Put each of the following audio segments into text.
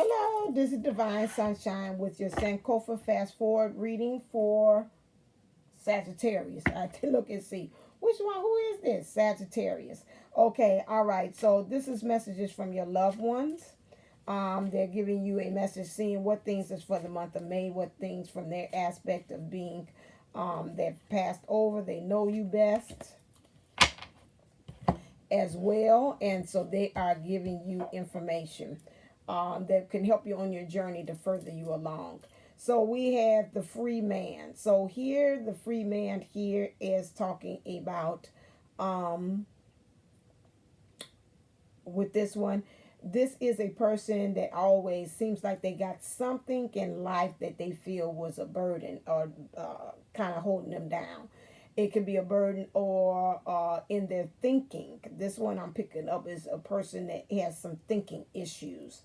Hello, this is Divine Sunshine with your Sankofa fast forward reading for Sagittarius. I have to look and see which one. Who is this? Sagittarius. Okay, all right. So this is messages from your loved ones. They're giving you a message, seeing what things is for the month of May, what things from their aspect of being they've passed over. They know you best as well, and so they are giving you information that can help you on your journey to further you along. So we have the free man. So here, the free man here is talking about with this one. This is a person that always seems like they got something in life that they feel was a burden or kind of holding them down. It could be a burden or in their thinking. This one I'm picking up is a person that has some thinking issues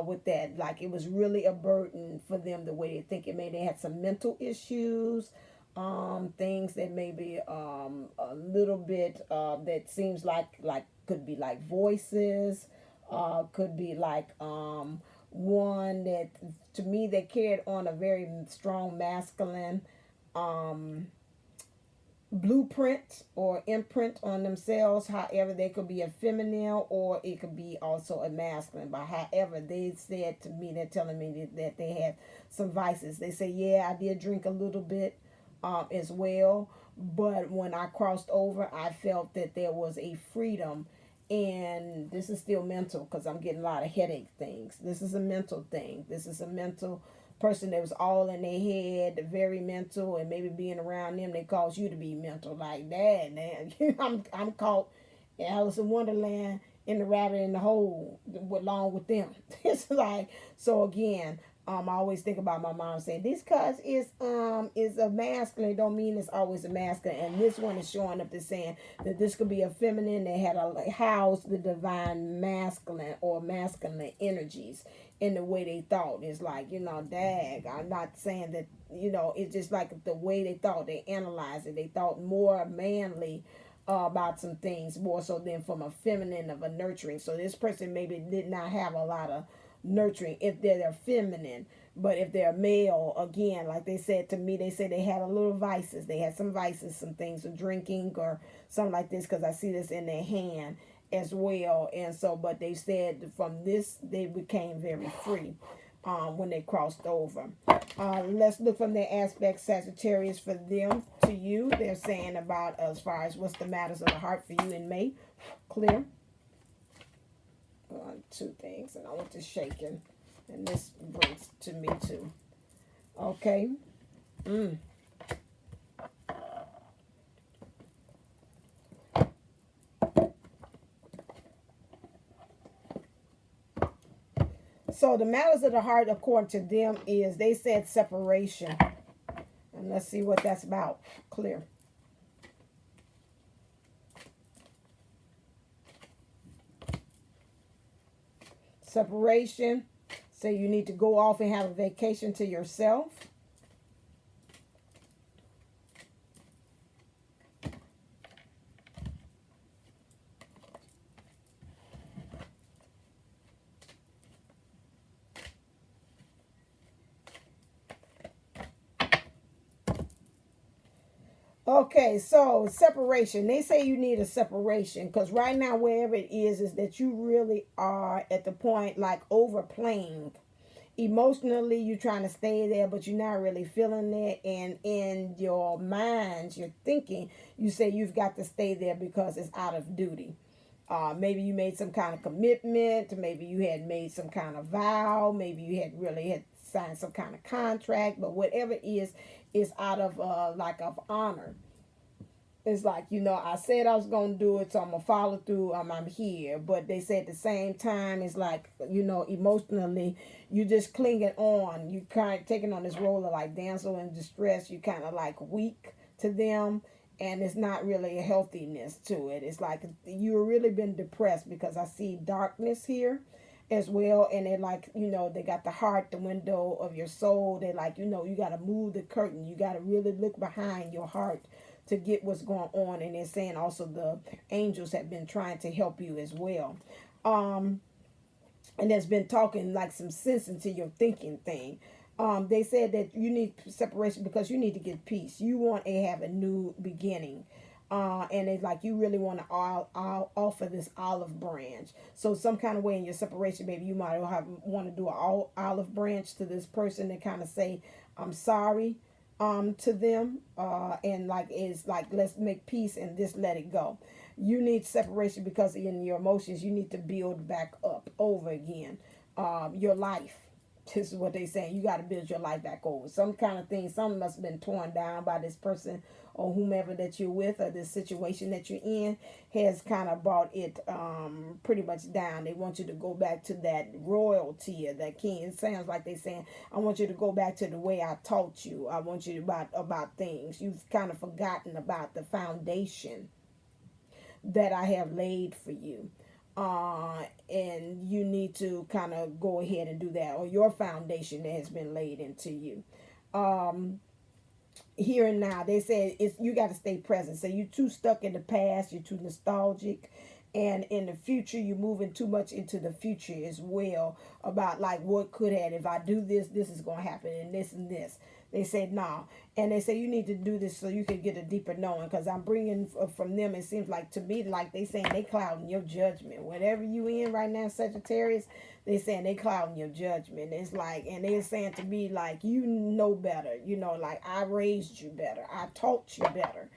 with that. Like it was really a burden for them the way they think. It maybe they had some mental issues, things that maybe a little bit that seems like could be like voices, could be like one that to me they carried on a very strong masculine blueprint or imprint on themselves. However, they could be a feminine or it could be also a masculine. But however, they said to me, they're telling me that they had some vices. They say, yeah, I did drink a little bit as well. But when I crossed over, I felt that there was a freedom. And this is still mental because I'm getting a lot of headache things. This is a mental thing. This is a mental person that was all in their head, very mental, and maybe being around them, they cause you to be mental like that. Man, I'm caught in Alice in Wonderland in the rabbit in the hole along with them. It's like so again. I always think about my mom saying this cause is a masculine. It don't mean it's always a masculine. And this one is showing up to saying that this could be a feminine that had a house the divine masculine or masculine energies in the way they thought. It's like, dag, I'm not saying that, it's just like the way they thought. They analyzed it. They thought more manly about some things, more so than from a feminine of a nurturing. So this person maybe did not have a lot of nurturing if they're feminine. But if they're male, again, like they said to me, they said they had a little vices. They had some vices, some things of drinking or something like this, because I see this in their hand as well. And so, but they said from this, they became very free when they crossed over. Let's look from their aspect, Sagittarius, for them to you. They're saying about as far as what's the matters of the heart for you in May. Clear. Two things, and I want to shaking, and this brings to me too. Okay. So the matters of the heart, according to them, is they said separation, and let's see what that's about. Clear. Separation. So you need to go off and have a vacation to yourself. Okay, so separation. They say you need a separation because right now, wherever it is that you really are at the point like overplaying. Emotionally, you're trying to stay there, but you're not really feeling it. And in your mind, you're thinking, you say you've got to stay there because it's out of duty. Maybe you made some kind of commitment. Maybe you had made some kind of vow. Maybe you had really had signed some kind of contract. But whatever it is out of like of honor. It's like, I said I was going to do it, so I'm going to follow through. I'm here. But they say at the same time, it's like, emotionally, you just clinging on. You kind of taking on this role of like damsel in distress. You kind of like weak to them. And it's not really a healthiness to it. It's like you've really been depressed because I see darkness here as well. And they're like, they got the heart, the window of your soul. They're like, you got to move the curtain. You got to really look behind your heart to get what's going on. And they're saying also the angels have been trying to help you as well. and has been talking like some sense into your thinking thing. They said that you need separation because you need to get peace. You want to have a new beginning. And it's like you really want to offer this olive branch. So some kind of way in your separation, maybe you might want to do an olive branch to this person and kind of say, I'm sorry to them. And like it's like, let's make peace and just let it go. You need separation because in your emotions, you need to build back up over again. Your life. This is what they saying. You got to build your life back over. Some kind of thing, something must have been torn down by this person or whomever that you're with, or this situation that you're in has kind of brought it pretty much down. They want you to go back to that royalty or that king. It sounds like they're saying, I want you to go back to the way I taught you. I want you to about things. You've kind of forgotten about the foundation that I have laid for you. And you need to kind of go ahead and do that, or your foundation that has been laid into you. Here and now, they said it's you got to stay present. So you're too stuck in the past, you're too nostalgic, and in the future you're moving too much into the future as well, about like what could have, if I do this, this is going to happen, and this and this. They said no, and they say you need to do this so you can get a deeper knowing, because I'm bringing from them, it seems like to me like they saying they clouding your judgment, whatever you in right now, Sagittarius. They saying they clouding your judgment. It's like, and they're saying to me like, you know better, you know, like I raised you better, I taught you better.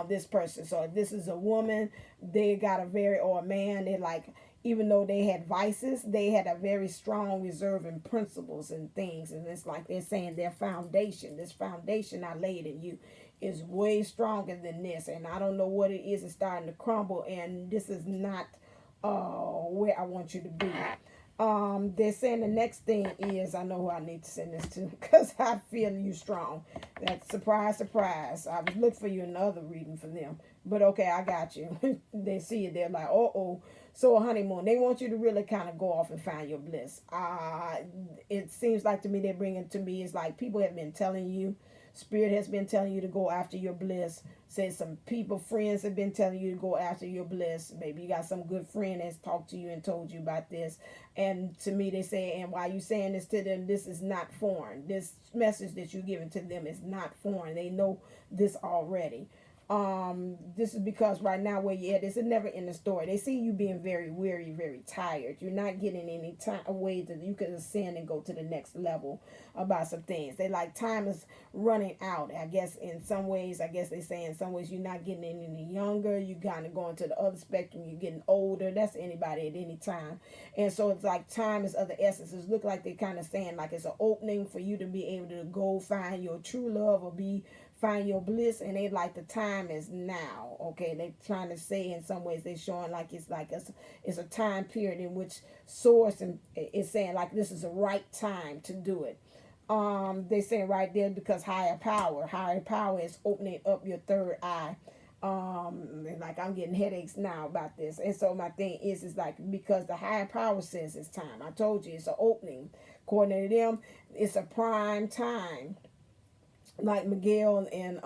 This person. So if this is a woman, they got a very, or a man, they like, even though they had vices, they had a very strong reserve in principles and things. And it's like they're saying their foundation, this foundation I laid in you is way stronger than this. And I don't know what it is. It's starting to crumble. And this is not where I want you to be. They're saying the next thing is, I know who I need to send this to because I feel you strong. That's surprise, surprise. I was looking for you in another reading for them. But okay, I got you. They see it. They're like, uh-oh. So a honeymoon, they want you to really kind of go off and find your bliss. It seems like to me they're bringing to me, it's like people have been telling you, Spirit has been telling you to go after your bliss. Say some people, friends have been telling you to go after your bliss. Maybe you got some good friend that's talked to you and told you about this. And to me they say, and while you saying this to them, this is not foreign. This message that you're giving to them is not foreign. They know this already. This is because right now where you're at, this is never in the story. They see you being very weary, very tired. You're not getting any time way that you can ascend and go to the next level about some things. They like time is running out. I guess in some ways, I guess they say in some ways you're not getting any younger. You kind of going to the other spectrum. You're getting older. That's anybody at any time. And so it's like time is of the essence. It look like they're kind of saying like it's an opening for you to be able to go find your true love or find your bliss, and they like the time is now. Okay, they trying to say in some ways they showing like it's a time period in which source and is saying like this is the right time to do it. They saying right there because higher power is opening up your third eye. Like I'm getting headaches now about this, and so my thing is like because the higher power says it's time. I told you it's an opening. According to them, it's a prime time. Like Miguel and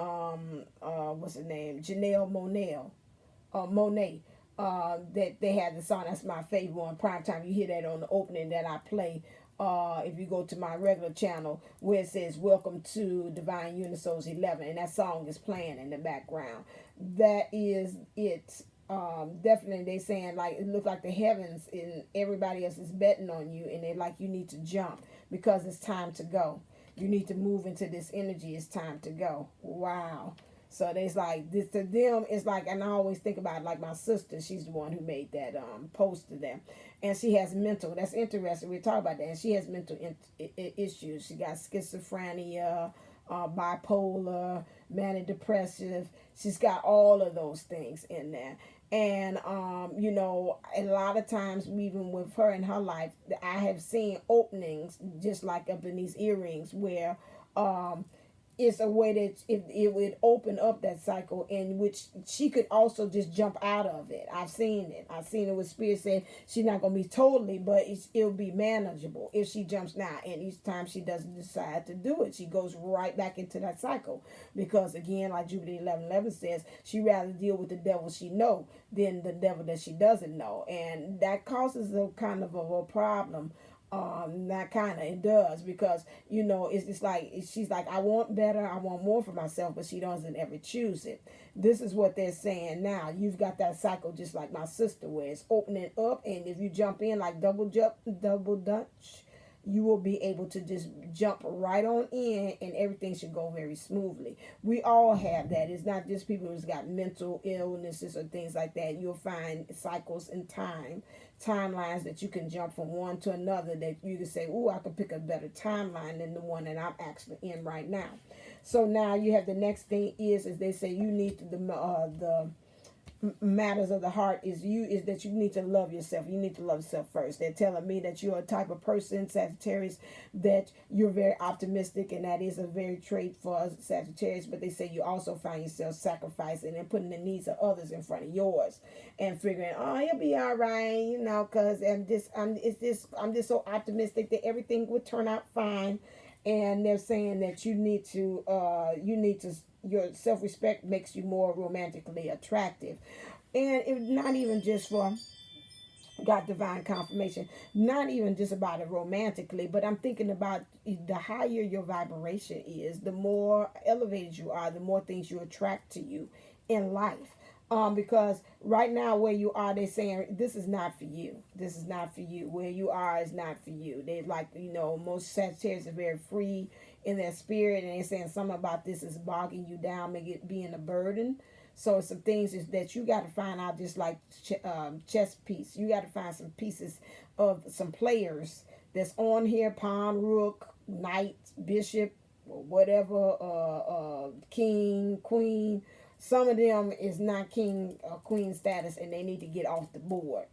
what's his name, Janelle Monet. That they had the song. That's my favorite one. Prime time. You hear that on the opening that I play. If you go to my regular channel where it says "Welcome to Divine Unisoul's 11," and that song is playing in the background. That is it. Definitely they saying like it looks like the heavens and everybody else is betting on you, and they like you need to jump because it's time to go. You need to move into this energy. It's time to go. Wow. So there's like this to them. It's like, and I always think about like my sister. She's the one who made that post to them, and she has mental. That's interesting. We talk about that. And she has mental issues. She got schizophrenia, bipolar, manic depressive. She's got all of those things in there. And you know, a lot of times even with her in her life, I have seen openings just like up in these earrings where it's a way that if it would open up that cycle in which she could also just jump out of it. I've seen it. I've seen it with Spirit saying she's not going to be totally, but it'll be manageable if she jumps now. And each time she doesn't decide to do it, she goes right back into that cycle. Because again, like Jupiter 11:11 says, she rather deal with the devil she know than the devil that she doesn't know. And that causes a kind of a problem. That kind of it does, because you know it's just like she's like, I want better, I want more for myself, but she doesn't ever choose it. This is what they're saying now. You've got that cycle just like my sister, where it's opening up, and if you jump in like double dutch, you will be able to just jump right on in, and everything should go very smoothly. We all have that. It's not just people who's got mental illnesses or things like that. You'll find cycles in timelines that you can jump from one to another, that you can say, oh, I can pick a better timeline than the one that I'm actually in right now. So now you have the next thing is they say you need the matters of the heart is that you need to love yourself. You need to love yourself first. They're telling me that you're a type of person, Sagittarius, that you're very optimistic, and that is a very trait for Sagittarius. But they say you also find yourself sacrificing and putting the needs of others in front of yours, and figuring, oh, you'll be all right, you know, because I'm just so optimistic that everything would turn out fine. And they're saying that you need to your self-respect makes you more romantically attractive. And it's not even just for got divine confirmation, not even just about it romantically, but I'm thinking about the higher your vibration is, the more elevated you are, the more things you attract to you in life. Because right now where you are, they're saying this is not for you. This is not for you. Where you are is not for you. They like, you know, most Sagittarius are very free in their spirit, and they're saying something about this is bogging you down, make it being a burden. So some things is that you got to find out, just like chess piece. You got to find some pieces of some players that's on here: pawn, rook, knight, bishop, or whatever, king, queen. Some of them is not king or queen status, and they need to get off the board.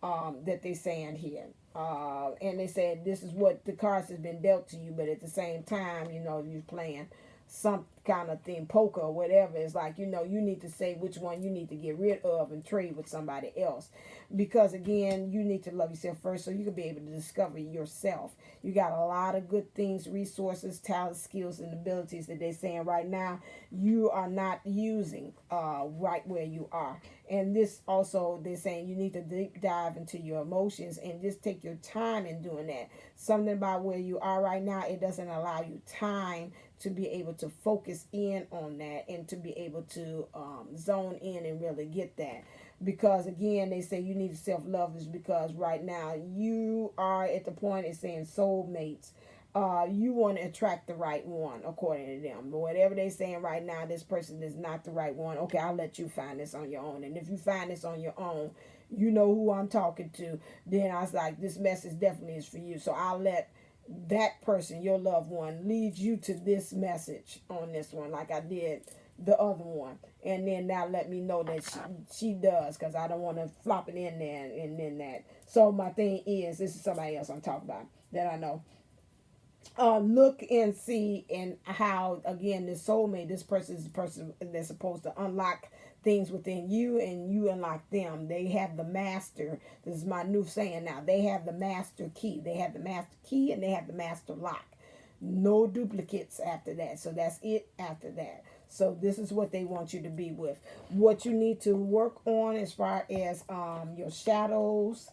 That they saying here. And they said this is what the cards has been dealt to you, but at the same time, you know, you're playing some kind of thing, poker or whatever. It's like, you know, you need to say which one you need to get rid of and trade with somebody else. Because again, you need to love yourself first so you can be able to discover yourself. You got a lot of good things, resources, talents, skills, and abilities that they're saying right now you are not using right where you are. And this also, they're saying you need to deep dive into your emotions and just take your time in doing that. Something about where you are right now, it doesn't allow you time to be able to focus in on that and to be able to zone in and really get that. Because again, they say you need to self-love is because right now you are at the point of saying soulmates. You want to attract the right one according to them. But whatever they're saying right now, this person is not the right one. Okay, I'll let you find this on your own. And if you find this on your own, you know who I'm talking to. Then I was like, this message definitely is for you. So I'll let that person, your loved one, lead you to this message on this one, like I did the other one. And then now let me know that she does, because I don't want to flop it in there and then that. So my thing is, this is somebody else I'm talking about that I know. Look and see, and how again this soulmate, this person is the person that's supposed to unlock things within you, and you unlock them. They have the master. This is my new saying now. They have the master key. They have the master key, and they have the master lock. No duplicates after that. So that's it after that. So this is what they want you to be with. What you need to work on as far as your shadows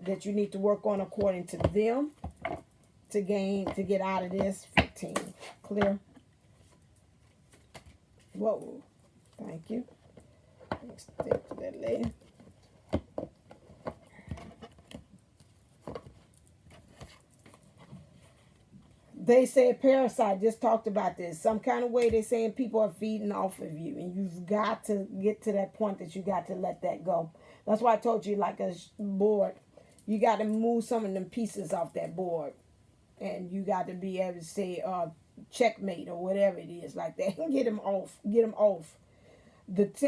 that you need to work on according to them to get out of this. 15. Clear. Whoa. Thank you. Next step to that lady. They said parasite, just talked about this. Some kind of way they're saying people are feeding off of you. And you've got to get to that point that you got to let that go. That's why I told you, like a board, you got to move some of them pieces off that board. And you got to be able to say checkmate or whatever it is like that. Get them off. Get them off.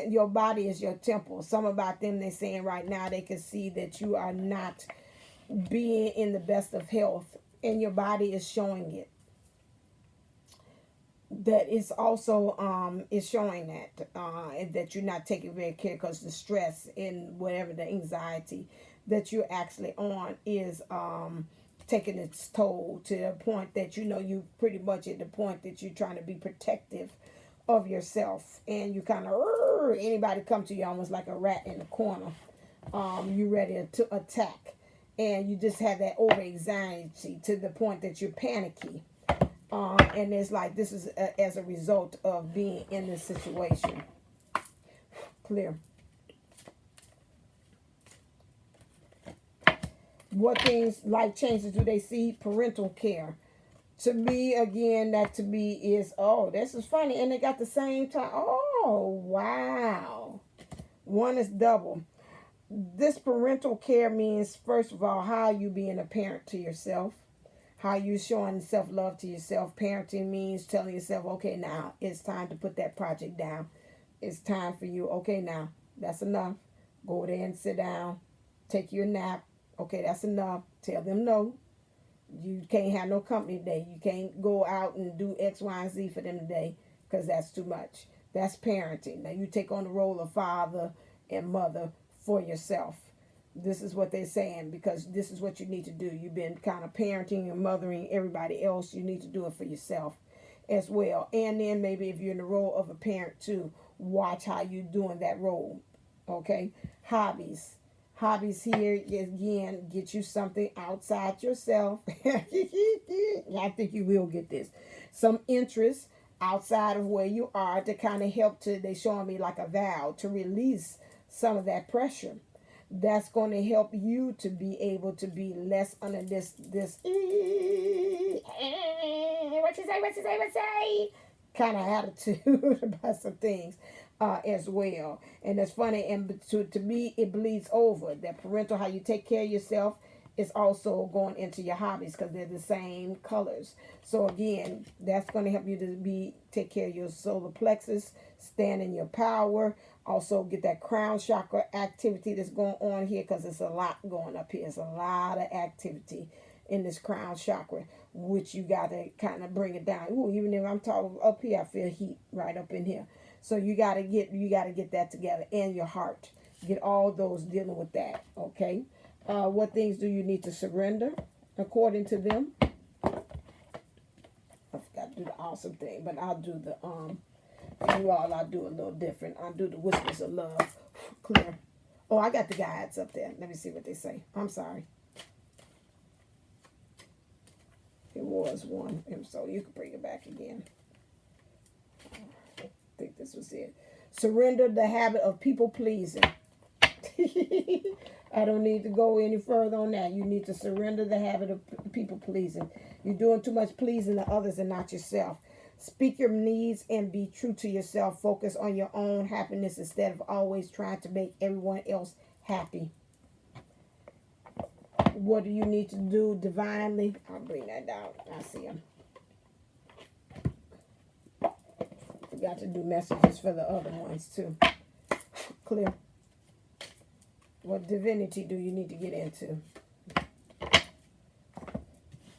Your body is your temple. Some about them, they're saying right now they can see that you are not being in the best of health. And your body is showing it. that is also is showing that you're not taking very care, because the stress and whatever the anxiety that you're actually on is taking its toll, to the point that you pretty much at the point that you're trying to be protective of yourself, and you kind of anybody come to you almost like a rat in the corner. You ready to attack, and you just have that over anxiety to the point that you're panicky. And it's like this is as a result of being in this situation. Clear. What things, life changes, do they see? Parental care. To me, again, that to me is, oh, this is funny. And they got the same time. Oh, wow. One is double. This parental care means, first of all, how you being a parent to yourself. How you showing self-love to yourself. Parenting means telling yourself, okay, now it's time to put that project down. It's time for you. Okay, now that's enough. Go there and sit down. Take your nap. Okay, that's enough. Tell them no. You can't have no company today. You can't go out and do X, Y, and Z for them today, because that's too much. That's parenting. Now you take on the role of father and mother for yourself. This is what they're saying, because this is what you need to do. You've been kind of parenting and mothering everybody else. You need to do it for yourself as well. And then maybe if you're in the role of a parent too, watch how you're doing that role. Okay? Hobbies. Hobbies here, again, get you something outside yourself. I think you will get this. Some interest outside of where you are to kind of help to, they showing me like a vow, to release some of that pressure. That's going to help you to be able to be less under this what you say kind of attitude about some things as well. And it's funny, and to me it bleeds over. That parental, how you take care of yourself, is also going into your hobbies, because they're the same colors. So again, that's going to help you to take care of your solar plexus, stand in your power. Also get that crown chakra activity that's going on here, because it's a lot going up here. It's a lot of activity in this crown chakra, which you got to kind of bring it down. Ooh, even if I'm talking up here, I feel heat right up in here. So you got to get that together, and your heart. Get all those dealing with that, okay? What things do you need to surrender according to them? I forgot to do the awesome thing, but I'll do the I'll do a little different. I'll do the whispers of love. Clear. Oh, I got the guides up there. Let me see what they say. I'm sorry. It was one, and so you can bring it back again. I think this was it. Surrender the habit of people pleasing. I don't need to go any further on that. You need to surrender the habit of people pleasing. You're doing too much pleasing to others and not yourself. Speak your needs and be true to yourself. Focus on your own happiness instead of always trying to make everyone else happy. What do you need to do divinely? I'll bring that down. I see them. Forgot to do messages for the other ones too. Clear. What divinity do you need to get into?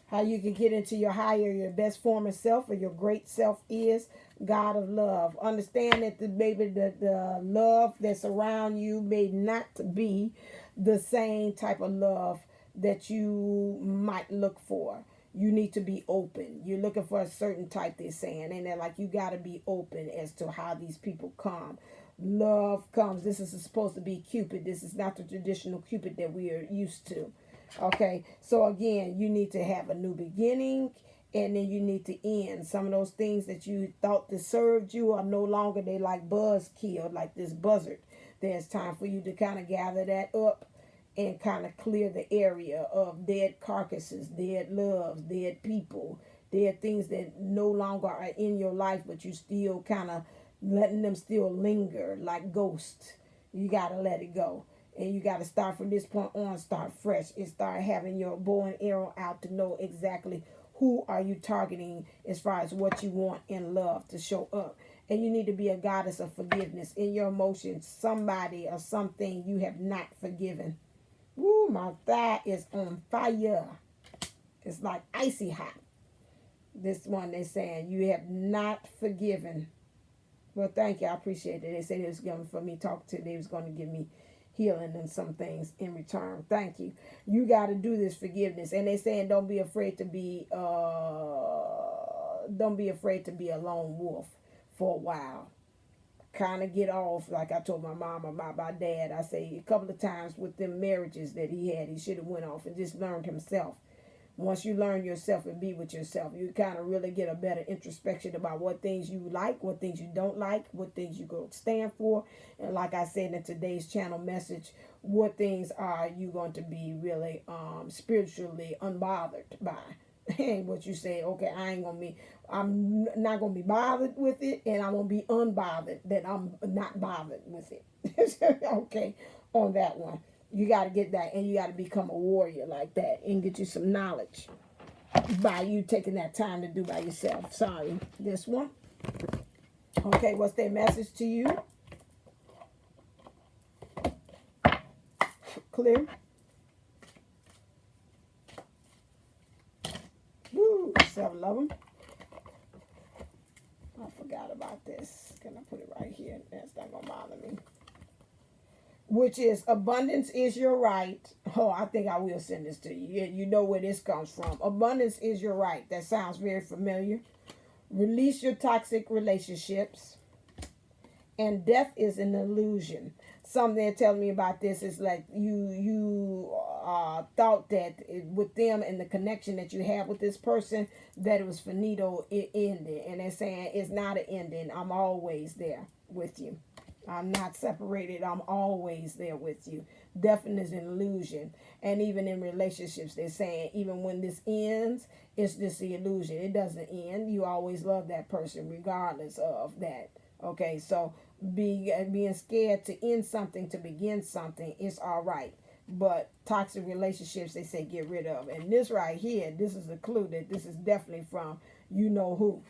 How you can get into your higher, your best form of self, or your great self is God of love. Understand that maybe the love that's around you may not be the same type of love that you might look for. You need to be open. You're looking for a certain type, they're saying. And they're like, you got to be open as to how these people come. Love comes. This is supposed to be Cupid. This is not the traditional Cupid that we are used to. Okay, so again, you need to have a new beginning, and then you need to end. Some of those things that you thought that served you are no longer. They like buzzkill, like this buzzard. There's time for you to kind of gather that up and kind of clear the area of dead carcasses, dead loves, dead people, dead things that no longer are in your life, but you still kind of letting them still linger like ghosts. You got to let it go. And you got to start from this point on, start fresh, and start having your bow and arrow out to know exactly who are you targeting as far as what you want in love to show up. And you need to be a goddess of forgiveness in your emotions. Somebody or something you have not forgiven. Woo, my thigh is on fire. It's like icy hot. This one they're saying, you have not forgiven. Well, thank you. I appreciate it. They said it was going for me talk to. They was going to give me healing and some things in return. Thank you. You got to do this forgiveness. And they saying don't be afraid to be a lone wolf for a while. Kind of get off, like I told my mom about my dad. I say a couple of times with them marriages that he had, he should have went off and just learned himself. Once you learn yourself and be with yourself, you kind of really get a better introspection about what things you like, what things you don't like, what things you go stand for. And like I said in today's channel message, what things are you going to be really spiritually unbothered by. And what you say, okay, I'm not going to be bothered with it, and I'm going to be unbothered that I'm not bothered with it. Okay, on that one. You got to get that, and you got to become a warrior like that and get you some knowledge by you taking that time to do by yourself. Sorry, this one. Okay, what's their message to you? Clear? Woo, self-love. I forgot about this. Can I put it right here? That's not going to bother me. Which is, abundance is your right. Oh, I think I will send this to you. You know where this comes from. Abundance is your right. That sounds very familiar. Release your toxic relationships. And death is an illusion. Something they're telling me about this is like you thought that with them and the connection that you have with this person, that it was finito, it ended. And they're saying it's not an ending. I'm always there with you. I'm not separated. I'm always there with you. Definitely is an illusion. And even in relationships, they're saying even when this ends, it's just the illusion. It doesn't end. You always love that person regardless of that. Okay, so being scared to end something, to begin something, it's all right. But toxic relationships, they say get rid of. And this right here, this is a clue that this is definitely from you know who.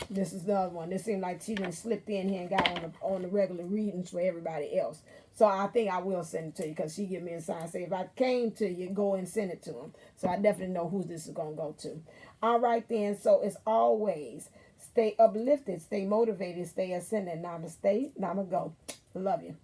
This is the other one. It seemed like she done slipped in here and got on the regular readings for everybody else. So I think I will send it to you because she give me a sign. Say if I came to you, go and send it to him. So I definitely know who this is going to go to. All right then. So as always, stay uplifted, stay motivated, stay ascending. Namaste. Namago. Love you.